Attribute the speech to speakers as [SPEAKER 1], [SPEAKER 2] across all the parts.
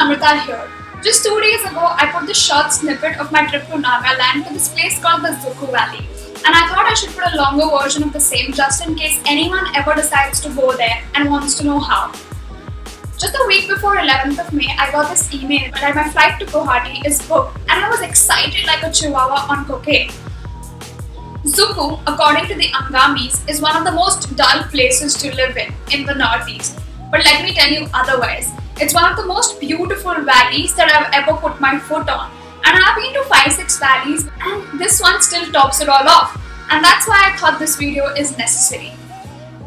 [SPEAKER 1] Amrita here. Just 2 days ago, I put this short snippet of my trip to Nagaland to this place called the Zuku Valley. And I thought I should put a longer version of the same just in case anyone ever decides to go there and wants to know how. Just a week before 11th of May, I got this email that my flight to Guwahati is booked and I was excited like a chihuahua on cocaine. Zuku, according to the Angamis, is one of the most dull places to live in the northeast. But let me tell you otherwise. It's one of the most beautiful valleys that I've ever put my foot on. And I've been to 5-6 valleys and this one still tops it all off. And that's why I thought this video is necessary.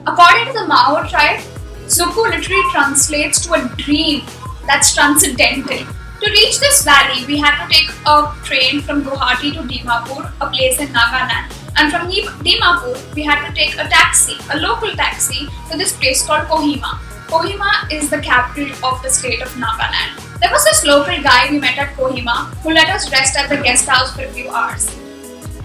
[SPEAKER 1] According to the Mao tribe, Zuku literally translates to a dream that's transcendental. To reach this valley, we had to take a train from Guwahati to Dimapur, a place in Nagaland. And from Dimapur, we had to take a taxi, a local taxi, to this place called Kohima. Kohima is the capital of the state of Nagaland. There was this local guy we met at Kohima who let us rest at the guest house for a few hours.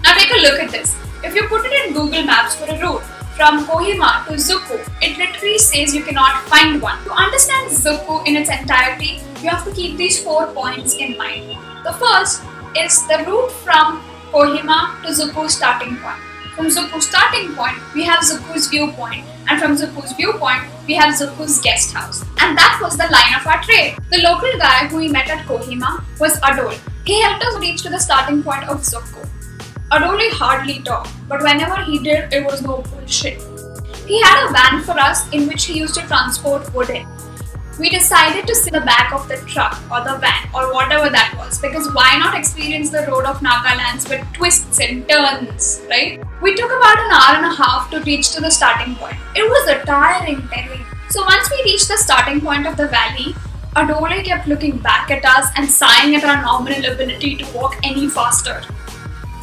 [SPEAKER 1] Now take a look at this. If you put it in Google Maps for a route from Kohima to Zuku, it literally says you cannot find one. To understand Zuku in its entirety, you have to keep these 4 points in mind. The first is the route from Kohima to Zuku's starting point. From Zuku's starting point, we have Zuku's viewpoint, and from Zuku's viewpoint, we have Zuku's guest house. And that was the line of our train. The local guy who we met at Kohima was Adol. He helped us reach to the starting point of Zuku. Adol hardly talked, but whenever he did, it was no bullshit. He had a van for us in which he used to transport wood in. We decided to sit in the back of the truck or the van or whatever that was, because why not experience the road of Nagaland with twists and turns, right? We took about an hour and a half to reach to the starting point. It was a tiring terrain. So once we reached the starting point of the valley, Adole kept looking back at us and sighing at our nominal ability to walk any faster.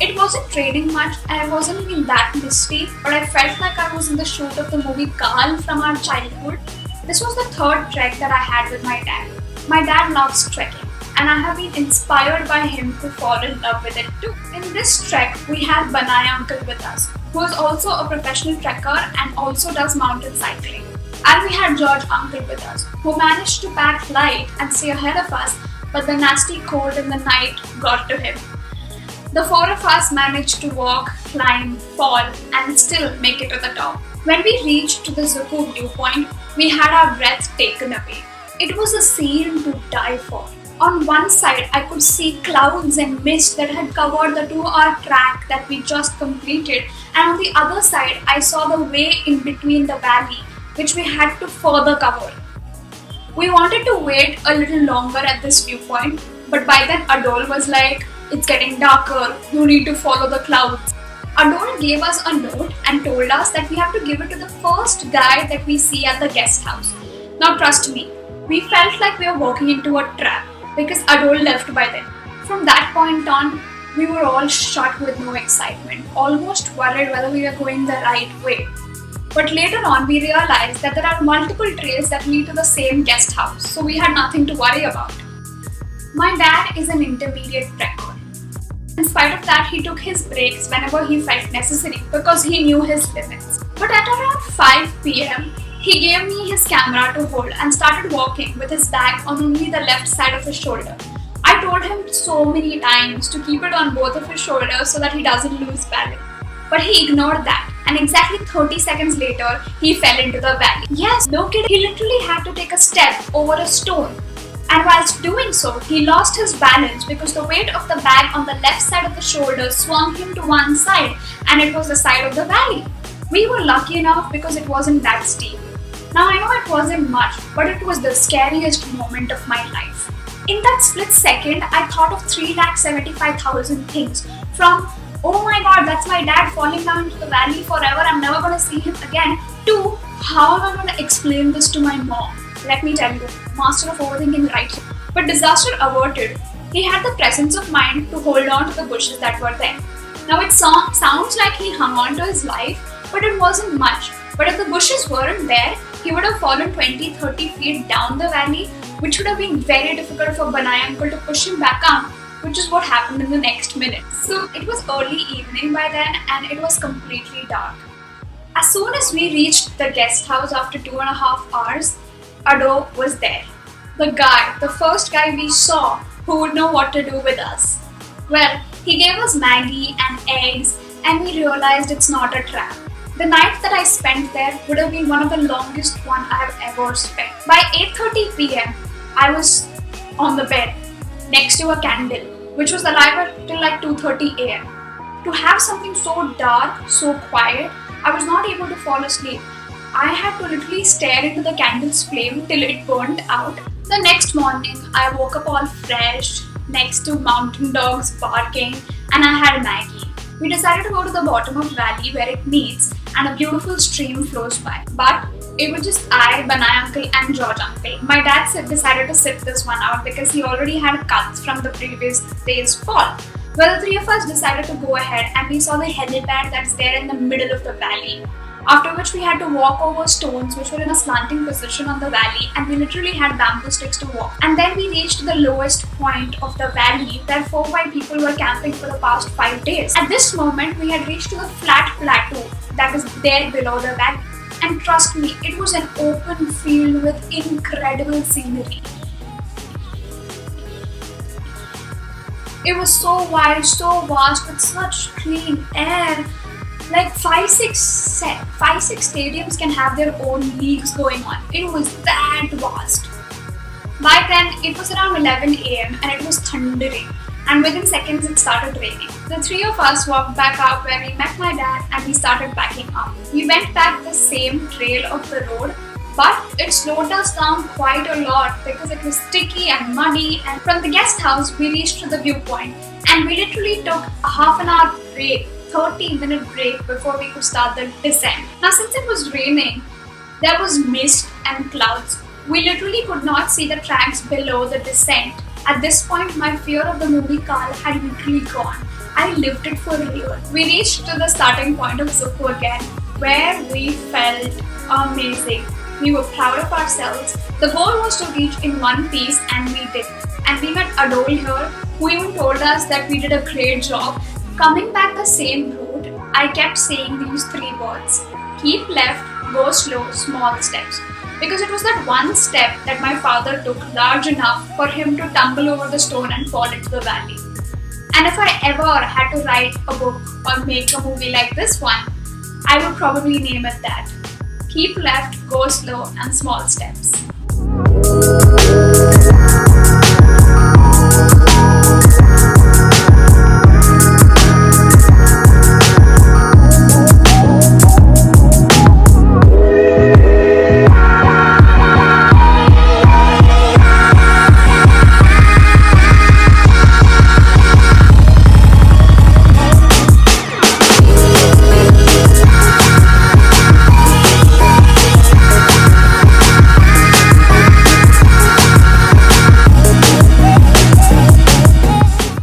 [SPEAKER 1] It wasn't raining much and it wasn't even that misty, but I felt like I was in the shoot of the movie Kaal from our childhood. This was the third trek that I had with my dad. My dad loves trekking and I have been inspired by him to fall in love with it too. In this trek, we had Banai uncle with us, who is also a professional trekker and also does mountain cycling. And we had George uncle with us, who managed to pack light and stay ahead of us, but the nasty cold in the night got to him. The 4 of us managed to walk, climb, fall and still make it to the top. When we reached to the Zuku viewpoint, we had our breath taken away. It was a scene to die for. On one side, I could see clouds and mist that had covered the 2-hour track that we just completed, and on the other side, I saw the way in between the valley, which we had to further cover. We wanted to wait a little longer at this viewpoint, but by then Adol was like, "It's getting darker, you need to follow the clouds." Adol gave us a note and told us that we have to give it to the first guy that we see at the guest house. Now trust me, we felt like we were walking into a trap because Adol left by then. From that point on, we were all shut with no excitement, almost worried whether we were going the right way. But later on, we realized that there are multiple trails that lead to the same guest house, so we had nothing to worry about. My dad is an intermediate trekker. In spite of that, he took his breaks whenever he felt necessary because he knew his limits. But at around 5 p.m., he gave me his camera to hold and started walking with his bag on only the left side of his shoulder. I told him so many times to keep it on both of his shoulders so that he doesn't lose balance. But he ignored that, and exactly 30 seconds later, he fell into the valley. Yes, no kidding, he literally had to take a step over a stone. And whilst doing so, he lost his balance because the weight of the bag on the left side of the shoulder swung him to one side, and it was the side of the valley. We were lucky enough because it wasn't that steep. Now I know it wasn't much, but it was the scariest moment of my life. In that split second, I thought of 3,75,000 things. From, "Oh my god, that's my dad falling down into the valley forever, I'm never gonna see him again," to, "How am I gonna explain this to my mom?" Let me tell you, master of overthinking right here. But disaster averted, he had the presence of mind to hold on to the bushes that were there. Now it sounds like he hung on to his life, but it wasn't much. But if the bushes weren't there, he would have fallen 20-30 feet down the valley, which would have been very difficult for Banai uncle to push him back up, which is what happened in the next minute. So it was early evening by then and it was completely dark. As soon as we reached the guest house after 2.5 hours, Ado was there. The first guy we saw who would know what to do with us. Well, he gave us Maggie and eggs, and we realized it's not a trap. The night that I spent there would have been one of the longest one I have ever spent. By 8:30 p.m., I was on the bed next to a candle, which was alive till like 2:30 a.m. To have something so dark, so quiet, I was not able to fall asleep. I had to literally stare into the candle's flame till it burnt out. The next morning, I woke up all fresh, next to mountain dogs barking, and I had Maggie. We decided to go to the bottom of the valley where it meets and a beautiful stream flows by. But it was just I, Banai uncle and George uncle. My dad decided to sit this one out because he already had cuts from the previous day's fall. Well, the three of us decided to go ahead and we saw the helipad that's there in the middle of the valley. After which we had to walk over stones which were in a slanting position on the valley, and we literally had bamboo sticks to walk. And then we reached the lowest point of the valley where 4-5 people were camping for the past 5 days. At this moment, we had reached to the flat plateau that is there below the valley. And trust me, it was an open field with incredible scenery. It was so wide, so vast, with such clean air. Like 5-6 stadiums can have their own leagues going on. It was that vast. By then, it was around 11 a.m. and it was thundering. And within seconds, it started raining. The three of us walked back up where we met my dad and we started backing up. We went back the same trail of the road, but it slowed us down quite a lot because it was sticky and muddy. And from the guest house, we reached to the viewpoint and we literally took a half an hour break, 30-minute break before we could start the descent. Now, since it was raining, there was mist and clouds. We literally could not see the tracks below the descent. At this point, my fear of the movie Carl had literally gone. I lived it for real. We reached to the starting point of Zuku again, where we felt amazing. We were proud of ourselves. The goal was to reach in one piece, and we did. And we met Adol here, who even told us that we did a great job. Coming back the same route, I kept saying these 3 words: keep left, go slow, small steps. Because it was that one step that my father took large enough for him to tumble over the stone and fall into the valley. And if I ever had to write a book or make a movie like this one, I would probably name it that. Keep left, go slow, and small steps.